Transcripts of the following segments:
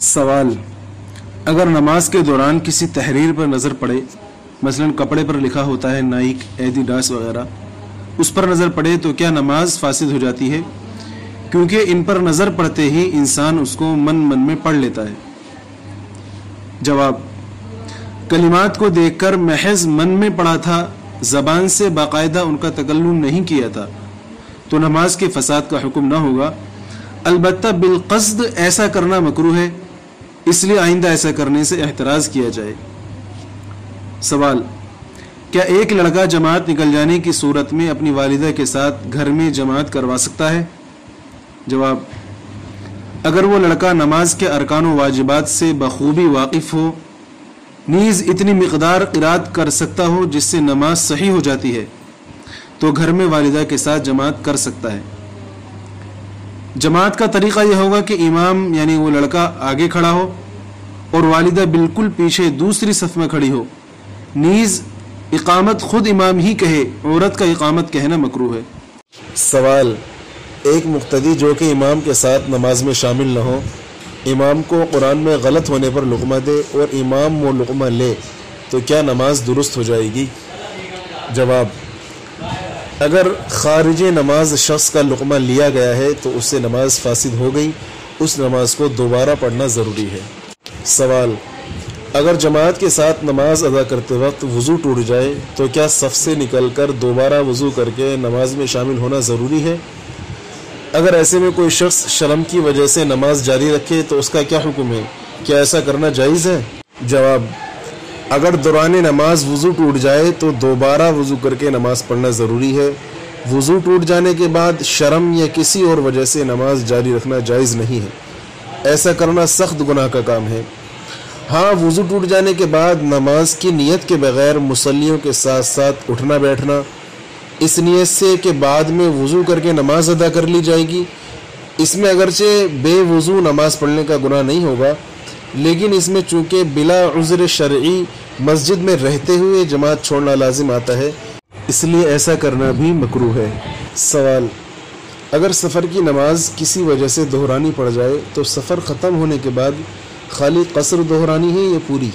सवाल, अगर नमाज के दौरान किसी तहरीर पर नज़र पड़े, मसलन कपड़े पर लिखा होता है नाइक, एडिडास वगैरह, उस पर नज़र पड़े तो क्या नमाज फासिद हो जाती है? क्योंकि इन पर नज़र पड़ते ही इंसान उसको मन मन में पढ़ लेता है। जवाब, कलिमात को देखकर महज मन में पढ़ा था, ज़बान से बाकायदा उनका तकल्लुम नहीं किया था, तो नमाज के फसाद का हुक्म ना होगा। अलबत्ता बिलक़स्द ऐसा करना मकरूह है, इसलिए आइंदा ऐसा करने से एहतराज किया जाए। सवाल, क्या एक लड़का जमात निकल जाने की सूरत में अपनी वालिदा के साथ घर में जमात करवा सकता है? जवाब, अगर वो लड़का नमाज के अरकान व वाजिबात से बखूबी वाकिफ हो, नीज़ इतनी मिक़दार क़िरात कर सकता हो जिससे नमाज सही हो जाती है, तो घर में वालिदा के साथ जमात कर सकता है। जमात का तरीक़ा यह होगा कि इमाम यानी वो लड़का आगे खड़ा हो और वालिदा बिल्कुल पीछे दूसरी सफ में खड़ी हो। नीज़ इकामत खुद इमाम ही कहे, औरत का इकामत कहना मकरूह है। सवाल, एक मुक्तदी जो कि इमाम के साथ नमाज में शामिल न हो, इमाम को कुरान में गलत होने पर लुक़मा दे और इमाम वो लुक़मा ले, तो क्या नमाज दुरुस्त हो जाएगी? जवाब, अगर खारिज नमाज शख्स का लुक़मा लिया गया है तो उससे नमाज फासिद हो गई, उस नमाज को दोबारा पढ़ना ज़रूरी है। सवाल, अगर जमात के साथ नमाज अदा करते वक्त वज़ू टूट जाए तो क्या सफ़ से निकल कर दोबारा वज़ू करके नमाज में शामिल होना ज़रूरी है? अगर ऐसे में कोई शख्स शर्म की वजह से नमाज जारी रखे तो उसका क्या हुक्म है? क्या ऐसा करना जायज़ है? जवाब, अगर दौरान नमाज वज़ू टूट जाए तो दोबारा वज़ू करके नमाज पढ़ना ज़रूरी है। वज़ू टूट जाने के बाद शर्म या किसी और वजह से नमाज जारी रखना जायज़ नहीं है। ऐसा करना सख्त गुनाह का काम है। हाँ, वज़ू टूट जाने के बाद नमाज की नीयत के बगैर मुसल्लियों के साथ साथ उठना बैठना, इस नीयत से कि बाद में वज़ू करके नमाज अदा कर ली जाएगी, इसमें अगरचे बेवज़ू नमाज पढ़ने का गुनाह नहीं होगा, लेकिन इसमें चूँकि बिला उज़्र शरई मस्जिद में रहते हुए जमात छोड़ना लाजिम आता है, इसलिए ऐसा करना भी मकरूह है। सवाल, अगर सफ़र की नमाज किसी वजह से दोहरानी पड़ जाए तो सफ़र ख़त्म होने के बाद खाली कसर दोहरानी है या पूरी?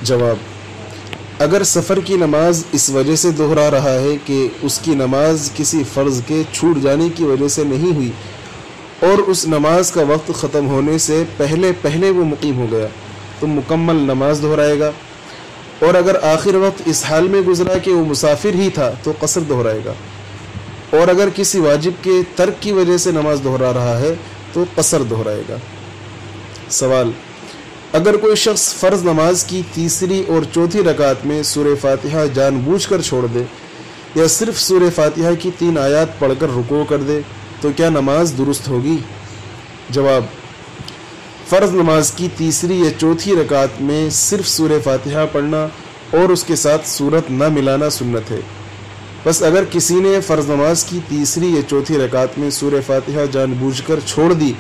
जवाब, अगर सफ़र की नमाज इस वजह से दोहरा रहा है कि उसकी नमाज किसी फ़र्ज़ के छूट जाने की वजह से नहीं हुई और उस नमाज का वक्त ख़त्म होने से पहले पहले वो मुकीम हो गया, तो मुकम्मल नमाज दोहराएगा। और अगर आखिर वक्त इस हाल में गुजरा कि वो मुसाफिर ही था तो कसर दोहराएगा। और अगर किसी वाजिब के तर्क की वजह से नमाज दोहरा रहा है तो कसर दोहराएगा। सवाल, अगर कोई शख्स फ़र्ज़ नमाज की तीसरी और चौथी रकात में सूरह फातिहा जानबूझकर छोड़ दे या सिर्फ सूरह फातिहा की 3 आयात पढ़कर रुकू कर दे, तो क्या नमाज दुरुस्त होगी? जवाब, फ़र्ज़ नमाज की तीसरी या चौथी रकात में सिर्फ सूरह फातिहा पढ़ना और उसके साथ सूरत न मिलाना सुन्नत है। बस अगर किसी ने फ़र्ज़ नमाज की तीसरी या चौथी रकात में सूरह फातिहा जानबूझकर छोड़ दी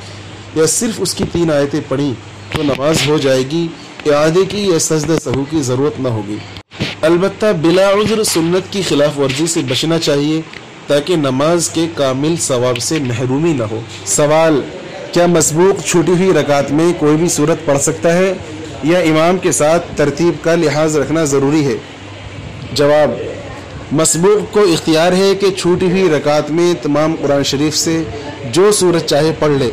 या सिर्फ उसकी 3 आयतें पढ़ी तो नमाज हो जाएगी, इआदे की या सजदा सहू की ज़रूरत न होगी। अलबत्ता बिला उज़्र सुन्नत की खिलाफ वर्जी से बचना चाहिए ताकि नमाज के कामिल सवाब से महरूमी न हो। सवाल, क्या मसबूक छूटी हुई रकात में कोई भी सूरत पढ़ सकता है या इमाम के साथ तरतीब का लिहाज रखना ज़रूरी है? जवाब, मसबूक को इख्तियार है कि छूटी हुई रकात में तमाम कुरान शरीफ से जो सूरत चाहे पढ़ ले,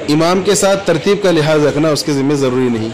इमाम के साथ तरतीब का लिहाज रखना उसके ज़िम्मे ज़रूरी नहीं।